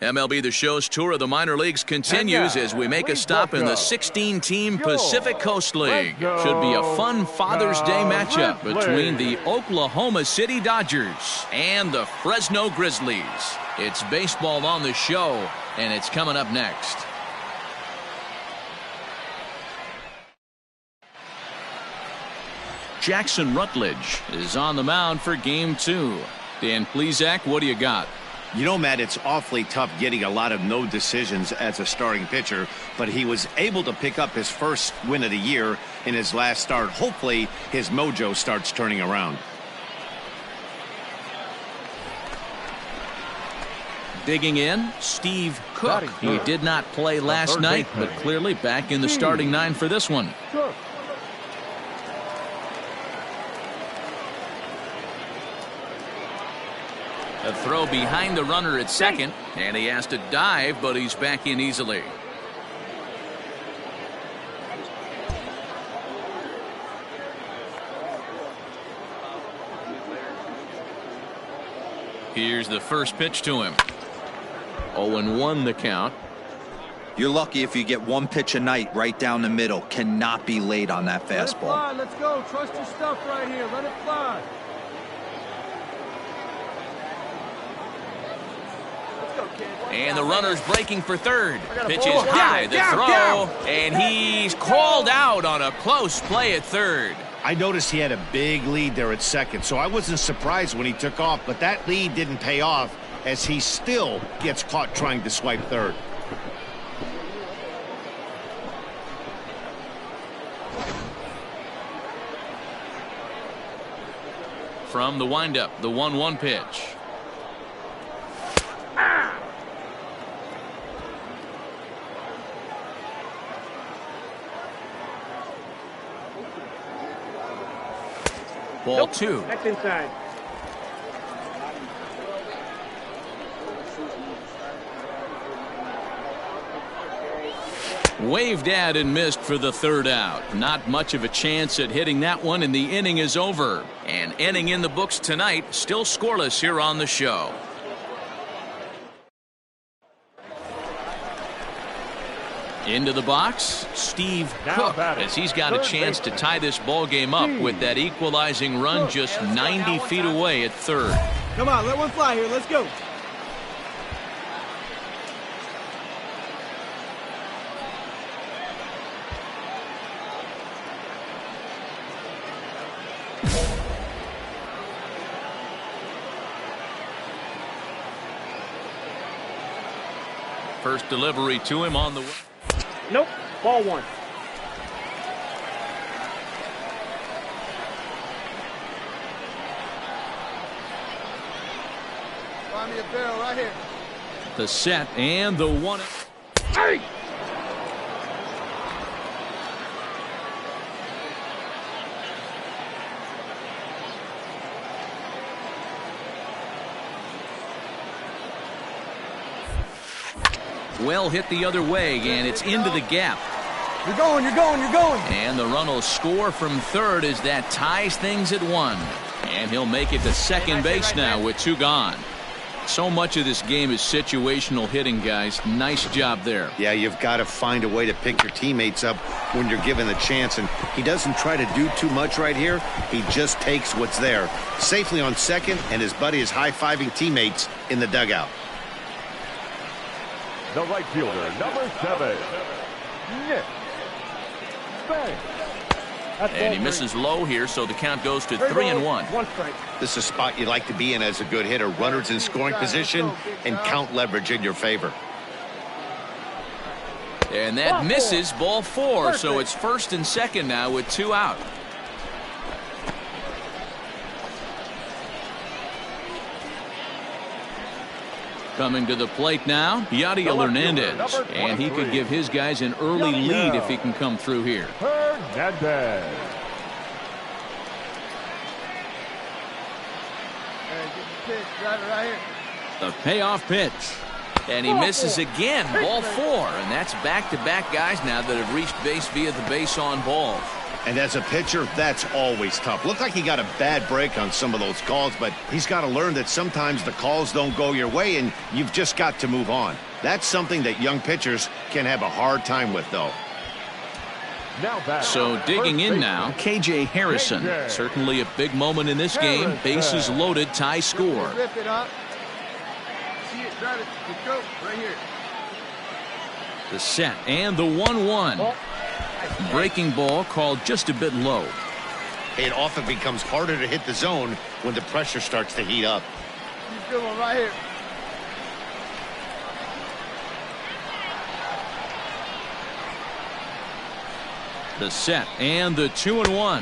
MLB The Show's tour of the minor leagues continues as we make a stop in the 16-team Pacific Coast League. Should be a fun Father's Day matchup between the Oklahoma City Dodgers and the Fresno Grizzlies. It's baseball on the show, and it's coming up next. Jackson Rutledge is on the mound for Game 2. Dan Plesac, what do you got? You know, Matt, it's awfully tough getting a lot of no decisions as a starting pitcher, but he was able to pick up his first win of the year in his last start. Hopefully, his mojo starts turning around. Digging in, Steve Cook. He did not play last night, but clearly back in the starting nine for this one. A throw behind the runner at second, and he has to dive, but he's back in easily. Here's the first pitch to him. 0-1 the count. You're lucky if you get one pitch a night right down the middle. Cannot be late on that fastball. Let's go. Trust your stuff right here. Let it fly. And the runner's breaking for third. Pitch is high, the throw, and he's called out on a close play at third. I noticed he had a big lead there at second, so I wasn't surprised when he took off, but that lead didn't pay off as he still gets caught trying to swipe third. From the windup, the 1-1 pitch. Ball 2. Next inside. Waved at and missed for the third out. Not much of a chance at hitting that one, and the inning is over. An inning in the books tonight, still scoreless here on the show. Into the box, Steve Cook, as he's got a chance to tie this ball game up with that equalizing run just 90 feet away at third. Come on, let one fly here. Let's go. First delivery to him on the way. Nope. Ball 1. Find me a barrel right here. The set and the 1. Hey! Well hit the other way, and it's into the gap. You're going, you're going, you're going. And the run will score from third as that ties things at 1. And he'll make it to second base now with 2 gone. So much of this game is situational hitting, guys. Nice job there. Yeah, you've got to find a way to pick your teammates up when you're given the chance, and he doesn't try to do too much right here. He just takes what's there. Safely on second, and his buddy is high-fiving teammates in the dugout. The right fielder, number 7, Nick Banks. And he misses low here, so the count goes to 3-1. This is a spot you like to be in as a good hitter. Runners in scoring position and count leverage in your favor. And that misses, ball 4, so it's first and second now with 2 out. Coming to the plate now, Yadiel Hernandez, and he could give his guys an early lead if he can come through here. Hernandez. The payoff pitch. And he misses again. Ball 4. And that's back-to-back guys now that have reached base via the base on balls. And as a pitcher, that's always tough. Looked like he got a bad break on some of those calls, but he's got to learn that sometimes the calls don't go your way, and you've just got to move on. That's something that young pitchers can have a hard time with, though. So digging in now, KJ Harrison. Certainly a big moment in this game. Bases loaded, tie score. Rip it up. See it, drive it. Go right here. The set and the 1-1. Breaking ball called just a bit low. It often becomes harder to hit the zone when the pressure starts to heat up. Keep going right here. The set and the 2-1.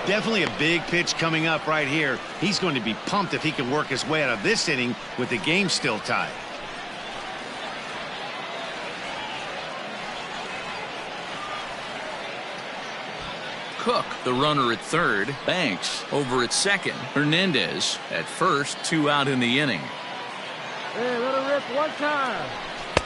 Definitely a big pitch coming up right here. He's going to be pumped if he can work his way out of this inning with the game still tied. Cook, the runner at third. Banks over at second. Hernandez at first. 2 out in the inning. Hey, let her rip one time.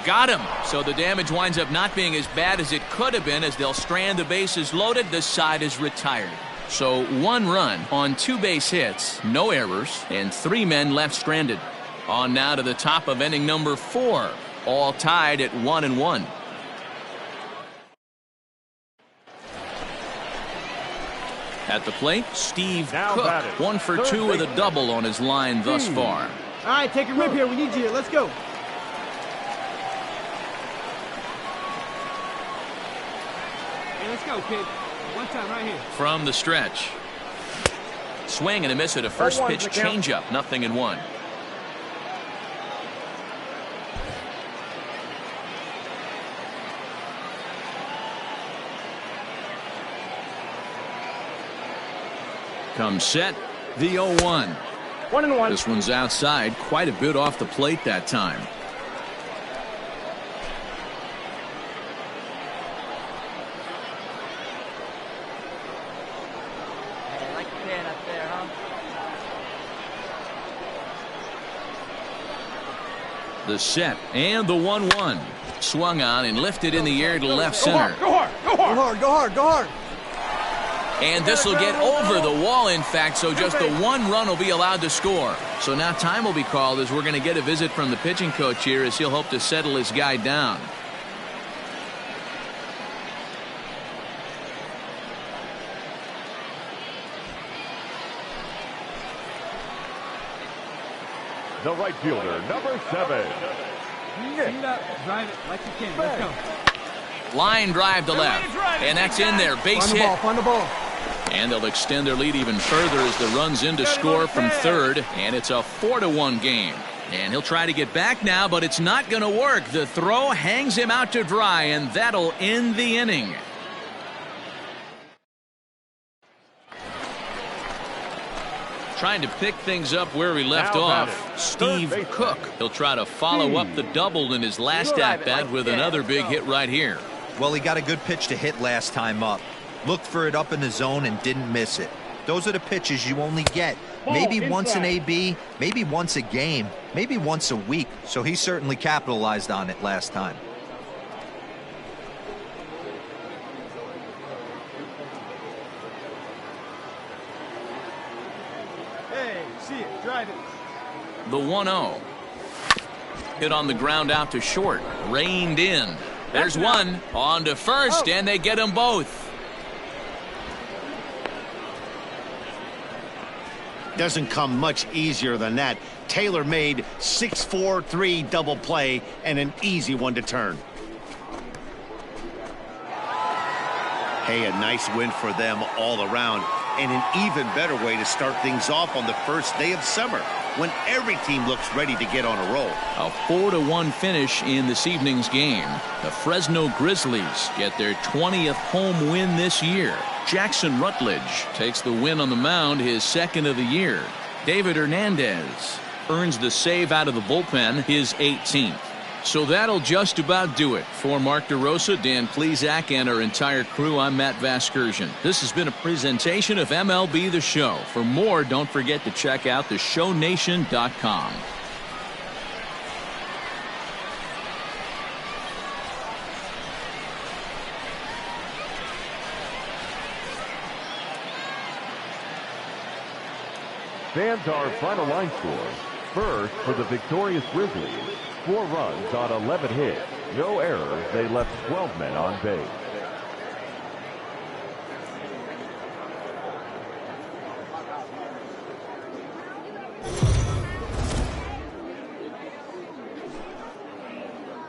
Got him. So the damage winds up not being as bad as it could have been as they'll strand the bases loaded. The side is retired. So 1 run on 2 base hits, no errors, and 3 men left stranded. On now to the top of inning number 4. All tied at 1-1. At the plate, Steve Cook. 1 for 2 with a double on his line thus far. All right, take a rip here. We need you. Let's go. Hey, let's go, kid. One time right here. From the stretch. Swing and a miss at a first pitch changeup. 0-1. Comes set, the 0-1. 1-1. This one's outside, quite a bit off the plate that time. Hey, like your pan up there, huh? The set and the 1-1. Swung on and lifted in the air to left center. Go hard, go hard, go hard. Go hard, go hard, go hard. And this will get over the wall, in fact, so just the 1 run will be allowed to score. So now time will be called as we're going to get a visit from the pitching coach here as he'll hope to settle his guy down. The right fielder, number 7. Speed up, drive it like you can. Let's go. Line drive to left, and that's in there. Base hit. Find the ball. And they'll extend their lead even further as the run's in to score from third, and it's a 4-1 game. And he'll try to get back now, but it's not going to work. The throw hangs him out to dry, and that'll end the inning. Trying to pick things up where we left off, Steve Cook. He'll try to follow up the double in his last at-bat with another big hit right here. Well, he got a good pitch to hit last time up. Looked for it up in the zone and didn't miss it. Those are the pitches you only get. Maybe once an AB, maybe once a game, maybe once a week. So he certainly capitalized on it last time. Hey, see it, drive it. The 1-0. Hit on the ground out to short. Reined in. There's one. On to first, and they get them both. Doesn't come much easier than that. Taylor made 6-4-3 double play and an easy one to turn. Hey, a nice win for them all around, and an even better way to start things off on the first day of summer when every team looks ready to get on a roll. A 4-1 finish in this evening's game. The Fresno Grizzlies get their 20th home win this year. Jackson Rutledge takes the win on the mound, his 2nd of the year. David Hernandez earns the save out of the bullpen, his 18th. So that'll just about do it. For Mark DeRosa, Dan Plesac, and our entire crew, I'm Matt Vasgersian. This has been a presentation of MLB The Show. For more, don't forget to check out theshownation.com. Stands our final line score. First, for the victorious Grizzlies, 4 runs on 11 hits. No errors. They left 12 men on base.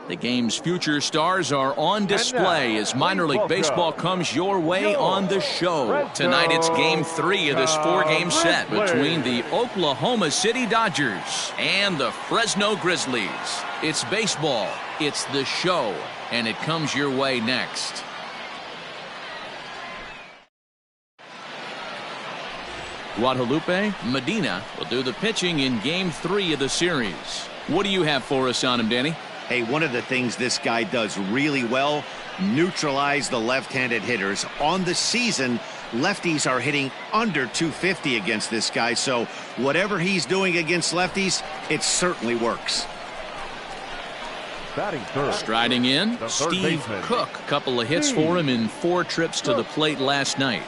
The game's future stars are on display as minor league baseball comes your way on the show. Tonight it's game 3 of this 4-game set between the Oklahoma City Dodgers and the Fresno Grizzlies. It's baseball, it's the show, and it comes your way next. Guadalupe Medina will do the pitching in game 3 of the series. What do you have for us on him, Danny? Hey, one of the things this guy does really well, neutralize the left-handed hitters. On the season, lefties are hitting under 250 against this guy, so whatever he's doing against lefties, it certainly works. Batting third. Striding in, Steve Cook. Couple of hits for him in 4 trips to the plate last night.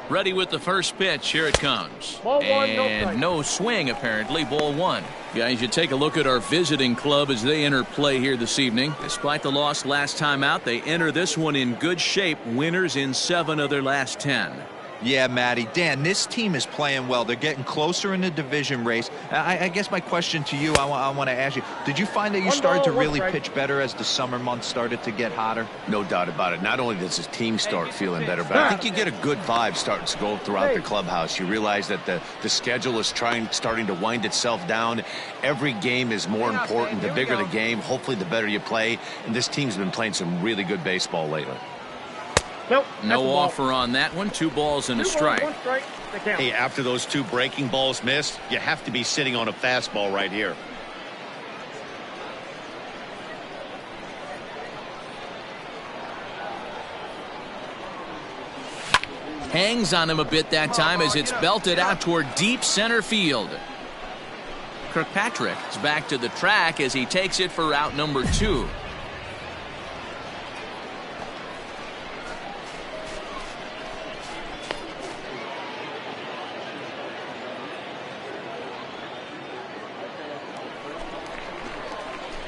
Ready with the first pitch. Here it comes. And no swing, apparently. Ball 1. Guys, you take a look at our visiting club as they enter play here this evening. Despite the loss last time out, they enter this one in good shape. Winners in 7 of their last 10. Yeah, Matty. Dan, this team is playing well. They're getting closer in the division race. I guess my question to you, I want to ask you, did you find that you started to really pitch better as the summer months started to get hotter? No doubt about it. Not only does his team start feeling better, but I think you get a good vibe starting to go throughout the clubhouse. You realize that the schedule is starting to wind itself down. Every game is more important. The bigger the game, hopefully the better you play. And this team's been playing some really good baseball lately. Nope. No offer on that one. 2 balls and a strike. Hey, after those 2 breaking balls missed, you have to be sitting on a fastball right here. Hangs on him a bit that time as it's belted out toward deep center field. Kirkpatrick is back to the track as he takes it for out number 2.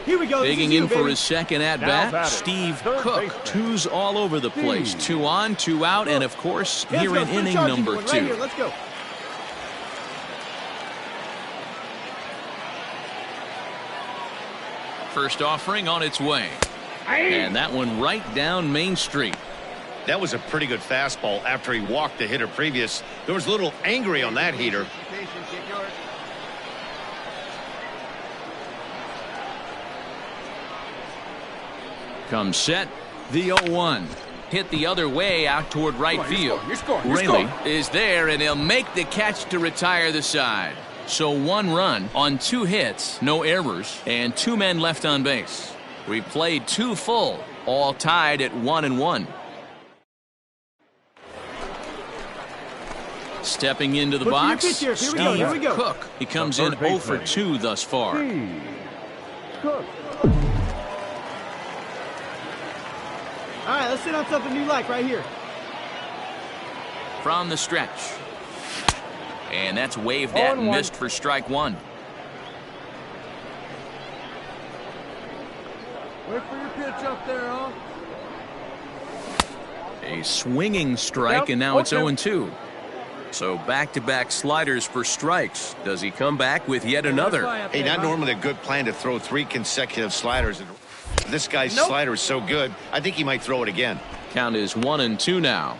Here we go. Digging in for his second at-bat, Steve Cook. 2s all over the place. 2 on, 2 out, and of course, here in inning number 2. Right here. Let's go. First offering on its way. And that one right down Main Street. That was a pretty good fastball after he walked the hitter previous. There was a little angry on that heater. Comes set, the 0-1. Hit the other way out toward right field. Rayleigh is there, and he'll make the catch to retire the side. So 1 run on 2 hits, no errors, and 2 men left on base. We played 2 full, all tied at 1-1. Stepping into the box, Steve Cook. He comes in 0 for 2 thus far. Cook. All right, let's sit on something you like right here. From the stretch. And that's waved at and missed for strike 1. Wait for your pitch up there, huh? A swinging strike, and now it's 0-2. So back-to-back sliders for strikes. Does he come back with yet another? Hey, not normally a good plan to throw 3 consecutive sliders. This guy's slider is so good, I think he might throw it again. Count is 1-2 now.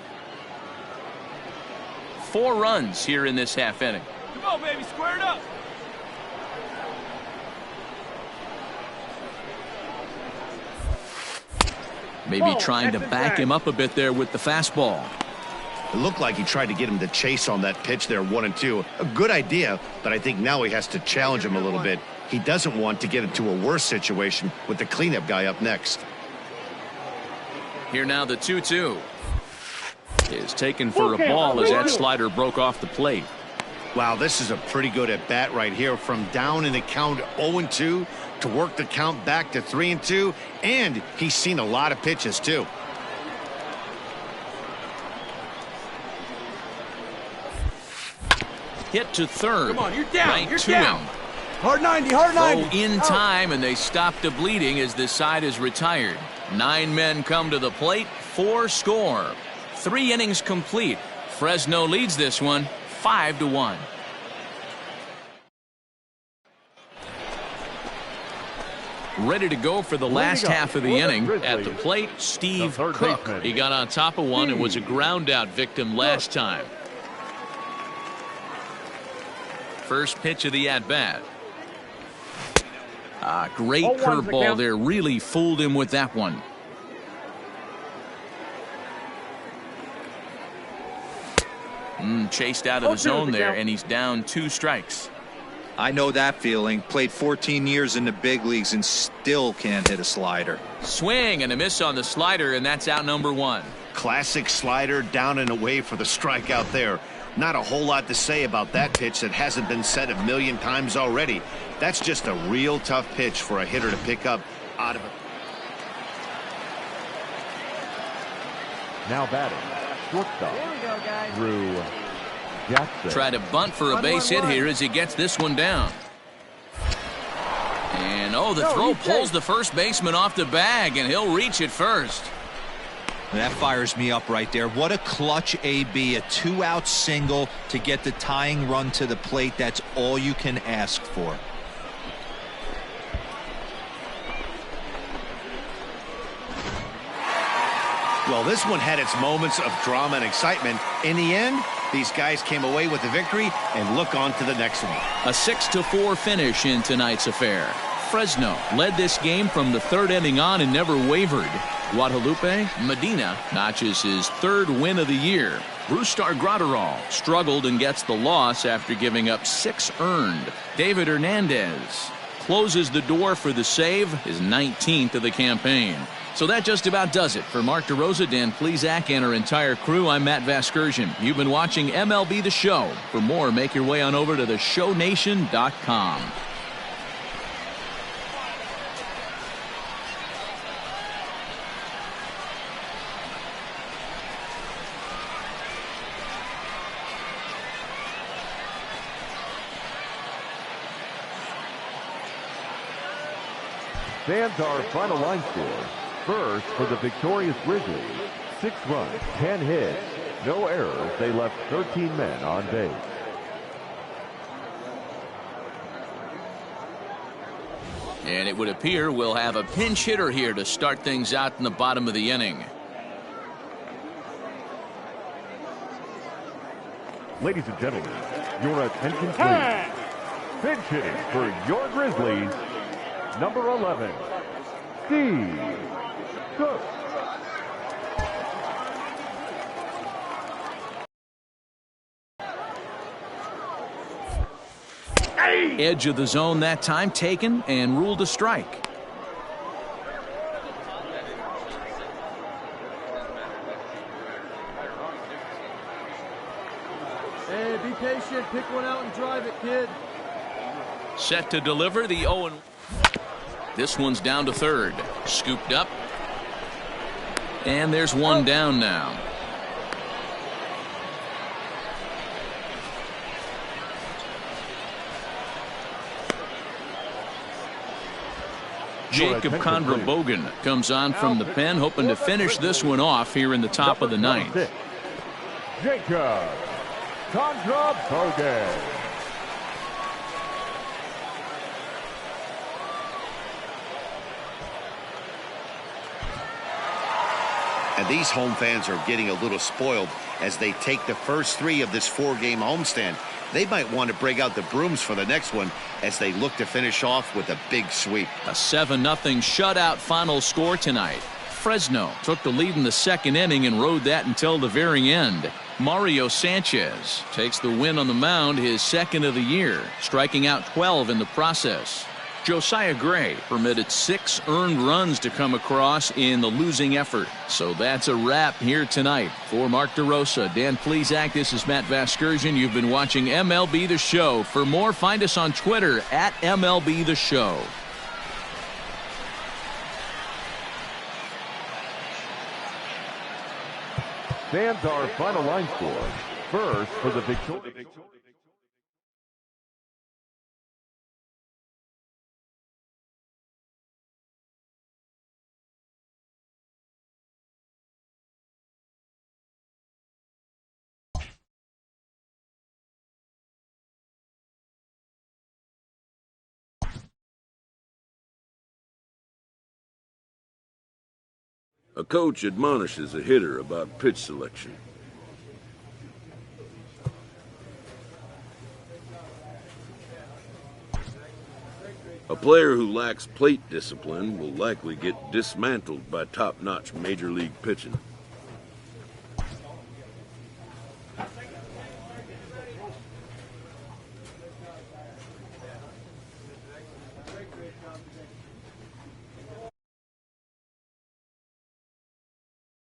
4 runs here in this half inning. Come on, baby, square it up. Maybe trying to back him up a bit there with the fastball. It looked like he tried to get him to chase on that pitch there, 1-2. A good idea, but I think now he has to challenge him a little bit. He doesn't want to get into a worse situation with the cleanup guy up next. Here now the 2-2 is taken for a ball as that slider broke off the plate. Wow, this is a pretty good at bat right here. From down in the count 0-2 to work the count back to 3-2, and he's seen a lot of pitches too. Hit to third. Come on, you're down. Right You're to down. him. Hard 90, hard 90. Throw in time, and they stop the bleeding as this side is retired. 9 men come to the plate, 4 score. 3 innings complete. Fresno leads this one 5-1. Ready to go for the last half of the inning. At the plate, Steve Cook. He got on top of one and was a ground out victim last time. First pitch of the at bat. Great curveball there. Really fooled him with that one. Chased out of the zone there, and he's down 2 strikes. I know that feeling. Played 14 years in the big leagues and still can't hit a slider. Swing and a miss on the slider, and that's out number 1. Classic slider, down and away for the strikeout there. Not a whole lot to say about that pitch that hasn't been said a million times already. That's just a real tough pitch for a hitter to pick up out of it. Now batting, shortstop, Drew Jackson. Try to bunt for a base hit here as he gets this one down. And the throw pulls the first baseman off the bag, and he'll reach it first. That fires me up right there. What a clutch AB, a 2-out single to get the tying run to the plate. That's all you can ask for. Well, this one had its moments of drama and excitement. In the end, these guys came away with the victory and look on to the next one. A 6-4 finish in tonight's affair. Fresno led this game from the 3rd inning on and never wavered. Guadalupe Medina notches his 3rd win of the year. Brustar Graterol struggled and gets the loss after giving up 6 earned. David Hernandez closes the door for the save, his 19th of the campaign. So that just about does it. For Mark DeRosa, Dan Plesac, and our entire crew, I'm Matt Vasgersian. You've been watching MLB The Show. For more, make your way on over to theshownation.com. Stands our final line score. First, for the victorious Grizzlies, 6 runs, 10 hits, no errors. They left 13 men on base. And it would appear we'll have a pinch hitter here to start things out in the bottom of the inning. Ladies and gentlemen, your attention please. Pinch hitting for your Grizzlies, number 11, Steve Cook. Edge of the zone that time taken and ruled a strike. Hey, be patient. Pick one out and drive it, kid. Set to deliver the 0-1. This one's down to third. Scooped up. And there's one down now. Jacob Kondrabogen comes on from the pen, hoping to finish this one off here in the top of the ninth. Jacob Kondrabogen. And these home fans are getting a little spoiled as they take the first 3 of this 4-game homestand. They might want to break out the brooms for the next one as they look to finish off with a big sweep. A 7-0 shutout final score tonight. Fresno took the lead in the 2nd inning and rode that until the very end. Mario Sanchez takes the win on the mound, his 2nd of the year, striking out 12 in the process. Josiah Gray permitted 6 earned runs to come across in the losing effort. So that's a wrap here tonight. For Mark DeRosa, Dan Plesac, this is Matt Vasgersian. You've been watching MLB The Show. For more, find us on Twitter at MLB The Show. Stands our final line score. First for the victory. A coach admonishes a hitter about pitch selection. A player who lacks plate discipline will likely get dismantled by top-notch major league pitching.